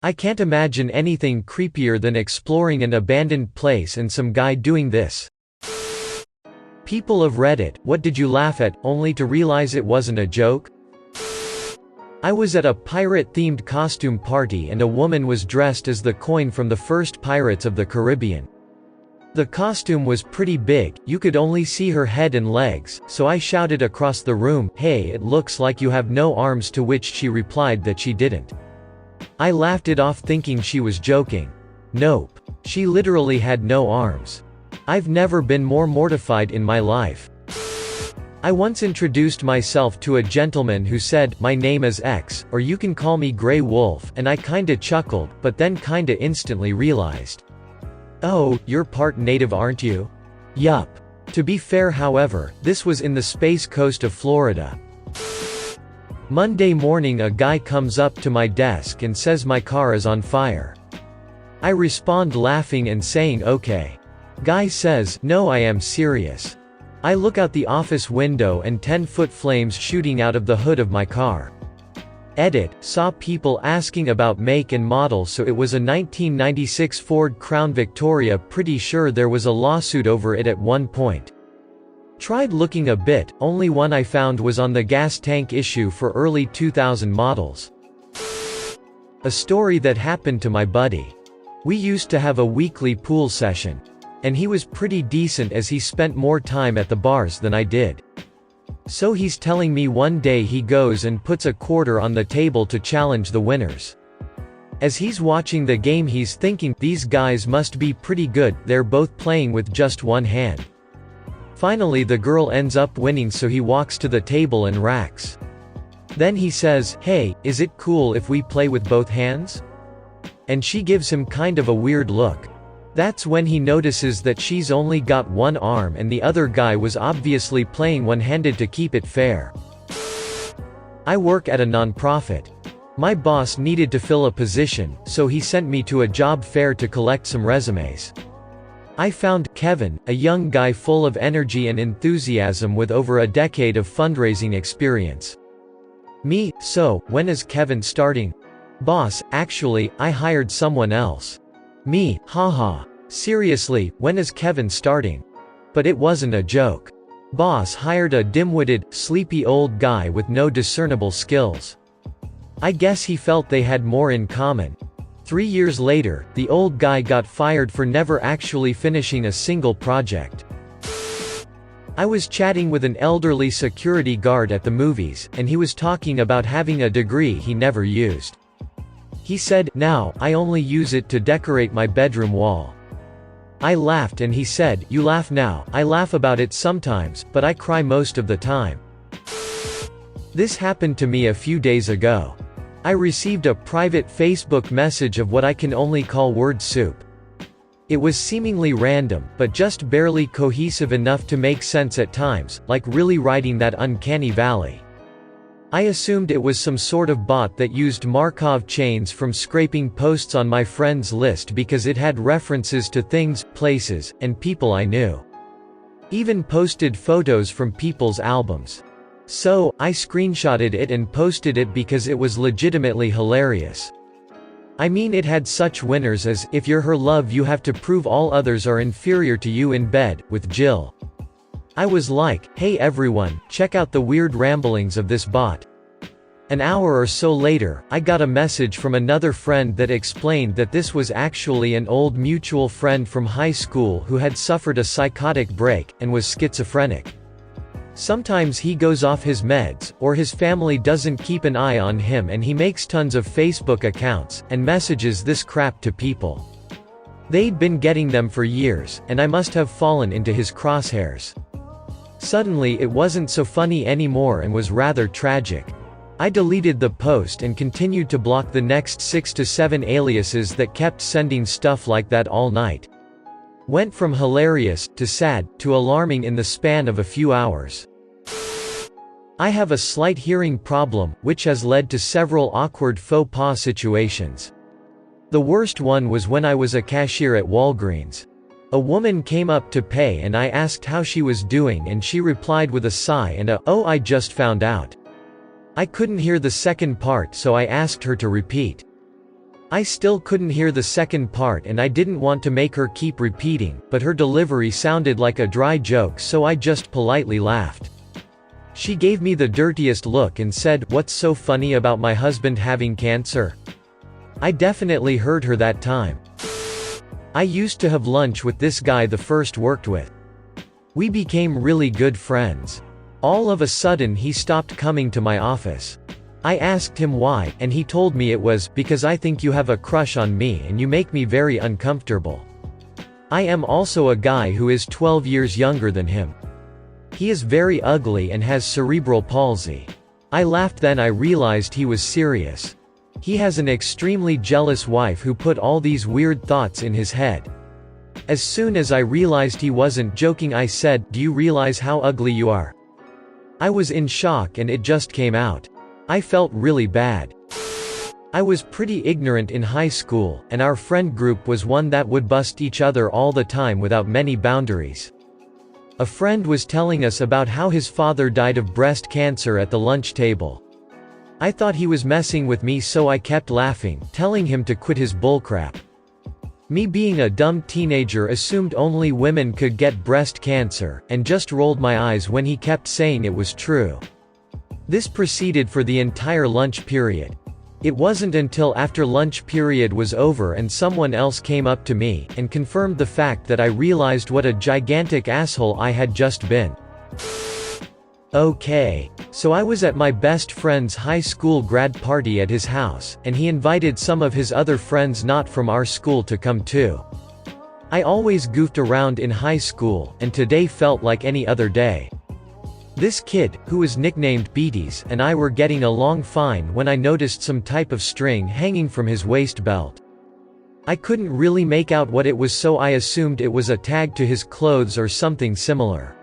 I can't imagine anything creepier than exploring an abandoned place and some guy doing this. People of Reddit, what did you laugh at, only to realize it wasn't a joke? I was at a pirate-themed costume party and a woman was dressed as the coin from the first Pirates of the Caribbean. The costume was pretty big, you could only see her head and legs, so I shouted across the room, "Hey, it looks like you have no arms," to which she replied that she didn't. I laughed it off thinking she was joking. Nope. She literally had no arms. I've never been more mortified in my life. I once introduced myself to a gentleman who said, "My name is X, or you can call me Grey Wolf," and I kinda chuckled, but then kinda instantly realized. Oh, you're part native aren't you? Yup. To be fair however, this was in the Space Coast of Florida. Monday morning a guy comes up to my desk and says my car is on fire. I respond laughing and saying okay. Guy says, "No, I am serious." I look out the office window and 10-foot flames shooting out of the hood of my car. Edit, saw people asking about make and model, so it was a 1996 Ford Crown Victoria, pretty sure there was a lawsuit over it at one point. Tried looking a bit, only one I found was on the gas tank issue for early 2000 models. A story that happened to my buddy. We used to have a weekly pool session. And he was pretty decent as he spent more time at the bars than I did. So he's telling me one day he goes and puts a quarter on the table to challenge the winners. As he's watching the game he's thinking, these guys must be pretty good, they're both playing with just one hand. Finally the girl ends up winning, so he walks to the table and racks. Then he says, "Hey, is it cool if we play with both hands?" And she gives him kind of a weird look. That's when he notices that she's only got one arm and the other guy was obviously playing one-handed to keep it fair. I work at a nonprofit. My boss needed to fill a position, so he sent me to a job fair to collect some resumes. I found Kevin, a young guy full of energy and enthusiasm with over a decade of fundraising experience. Me, so, when is Kevin starting? Boss, actually, I hired someone else. Me, haha. Seriously, when is Kevin starting? But it wasn't a joke. Boss hired a dim-witted, sleepy old guy with no discernible skills. I guess he felt they had more in common. 3 years later, the old guy got fired for never actually finishing a single project. I was chatting with an elderly security guard at the movies, and he was talking about having a degree he never used. He said, "Now, I only use it to decorate my bedroom wall." I laughed and he said, "You laugh now, I laugh about it sometimes, but I cry most of the time." This happened to me a few days ago. I received a private Facebook message of what I can only call word soup. It was seemingly random, but just barely cohesive enough to make sense at times, like really riding that uncanny valley. I assumed it was some sort of bot that used Markov chains from scraping posts on my friends list because it had references to things, places, and people I knew. Even posted photos from people's albums. So, I screenshotted it and posted it because it was legitimately hilarious. I mean, it had such winners as, "If you're her love you have to prove all others are inferior to you in bed, with Jill." I was like, "Hey everyone, check out the weird ramblings of this bot." An hour or so later, I got a message from another friend that explained that this was actually an old mutual friend from high school who had suffered a psychotic break, and was schizophrenic. Sometimes he goes off his meds, or his family doesn't keep an eye on him and he makes tons of Facebook accounts, and messages this crap to people. They'd been getting them for years, and I must have fallen into his crosshairs. Suddenly it wasn't so funny anymore and was rather tragic. I deleted the post and continued to block the next 6 to 7 aliases that kept sending stuff like that all night. Went from hilarious, to sad, to alarming in the span of a few hours. I have a slight hearing problem, which has led to several awkward faux pas situations. The worst one was when I was a cashier at Walgreens. A woman came up to pay and I asked how she was doing and she replied with a sigh and a, "Oh, I just found out." I couldn't hear the second part, so I asked her to repeat. I still couldn't hear the second part and I didn't want to make her keep repeating, but her delivery sounded like a dry joke, so I just politely laughed. She gave me the dirtiest look and said, "What's so funny about my husband having cancer?" I definitely heard her that time. I used to have lunch with this guy the first worked with. We became really good friends. All of a sudden he stopped coming to my office. I asked him why, and he told me it was, "Because I think you have a crush on me and you make me very uncomfortable." I am also a guy who is 12 years younger than him. He is very ugly and has cerebral palsy. I laughed, then I realized he was serious. He has an extremely jealous wife who put all these weird thoughts in his head. As soon as I realized he wasn't joking, I said, "Do you realize how ugly you are?" I was in shock and it just came out. I felt really bad. I was pretty ignorant in high school, and our friend group was one that would bust each other all the time without many boundaries. A friend was telling us about how his father died of breast cancer at the lunch table. I thought he was messing with me, so I kept laughing, telling him to quit his bullcrap. Me being a dumb teenager assumed only women could get breast cancer, and just rolled my eyes when he kept saying it was true. This proceeded for the entire lunch period. It wasn't until after lunch period was over and someone else came up to me, and confirmed the fact that I realized what a gigantic asshole I had just been. Okay. So I was at my best friend's high school grad party at his house, and he invited some of his other friends not from our school to come too. I always goofed around in high school, and today felt like any other day. This kid, who was nicknamed Beaties, and I were getting along fine when I noticed some type of string hanging from his waist belt. I couldn't really make out what it was, so I assumed it was a tag to his clothes or something similar.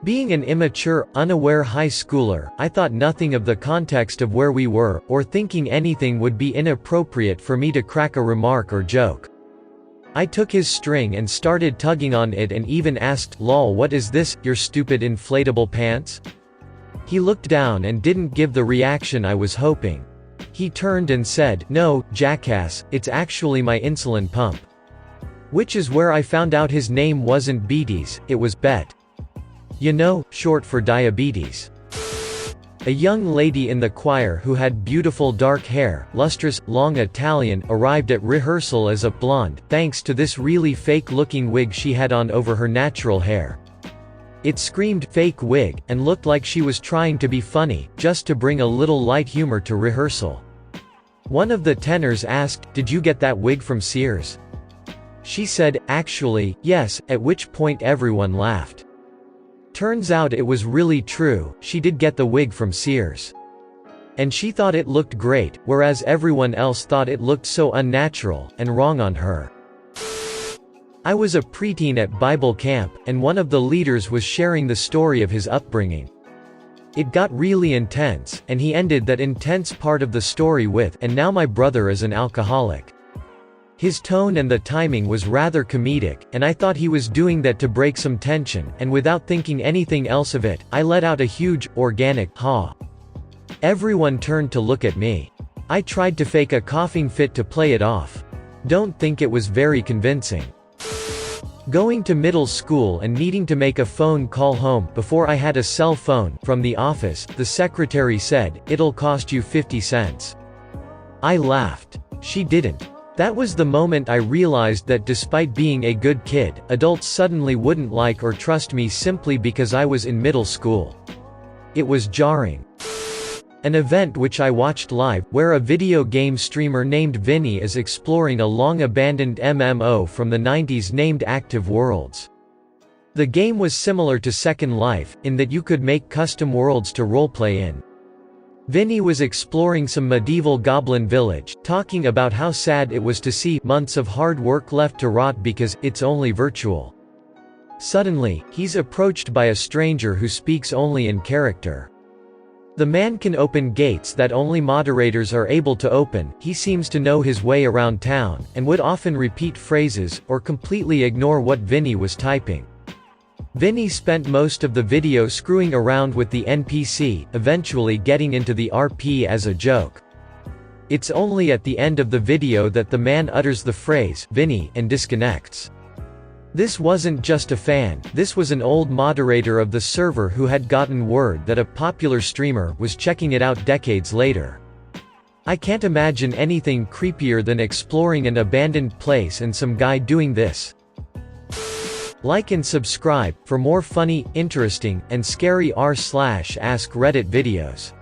Being an immature, unaware high schooler, I thought nothing of the context of where we were, or thinking anything would be inappropriate for me to crack a remark or joke. I took his string and started tugging on it and even asked, "Lol, what is this, your stupid inflatable pants?" He looked down and didn't give the reaction I was hoping. He turned and said, "No, jackass, it's actually my insulin pump." Which is where I found out his name wasn't Beaties, it was Bet. You know, short for diabetes. A young lady in the choir who had beautiful dark hair, lustrous, long Italian, arrived at rehearsal as a blonde, thanks to this really fake-looking wig she had on over her natural hair. It screamed fake wig, and looked like she was trying to be funny, just to bring a little light humor to rehearsal. One of the tenors asked, "Did you get that wig from Sears?" She said, "Actually, yes," at which point everyone laughed. Turns out it was really true, she did get the wig from Sears. And she thought it looked great, whereas everyone else thought it looked so unnatural, and wrong on her. I was a preteen at Bible camp, and one of the leaders was sharing the story of his upbringing. It got really intense, and he ended that intense part of the story with, "And now my brother is an alcoholic." His tone and the timing was rather comedic, and I thought he was doing that to break some tension, and without thinking anything else of it, I let out a huge, organic, "Ha." Everyone turned to look at me. I tried to fake a coughing fit to play it off. Don't think it was very convincing. Going to middle school and needing to make a phone call home before I had a cell phone from the office, the secretary said, "It'll cost you 50 cents. I laughed. She didn't. That was the moment I realized that despite being a good kid, adults suddenly wouldn't like or trust me simply because I was in middle school. It was jarring. An event which I watched live, where a video game streamer named Vinny is exploring a long-abandoned MMO from the 90s named Active Worlds. The game was similar to Second Life, in that you could make custom worlds to roleplay in. Vinny was exploring some medieval goblin village, talking about how sad it was to see months of hard work left to rot because it's only virtual. Suddenly, he's approached by a stranger who speaks only in character. The man can open gates that only moderators are able to open, he seems to know his way around town, and would often repeat phrases, or completely ignore what Vinny was typing. Vinny spent most of the video screwing around with the NPC, eventually getting into the RP as a joke. It's only at the end of the video that the man utters the phrase, "Vinny," and disconnects. This wasn't just a fan, this was an old moderator of the server who had gotten word that a popular streamer was checking it out decades later. I can't imagine anything creepier than exploring an abandoned place and some guy doing this. Like and subscribe for more funny, interesting, and scary r/ask Reddit videos.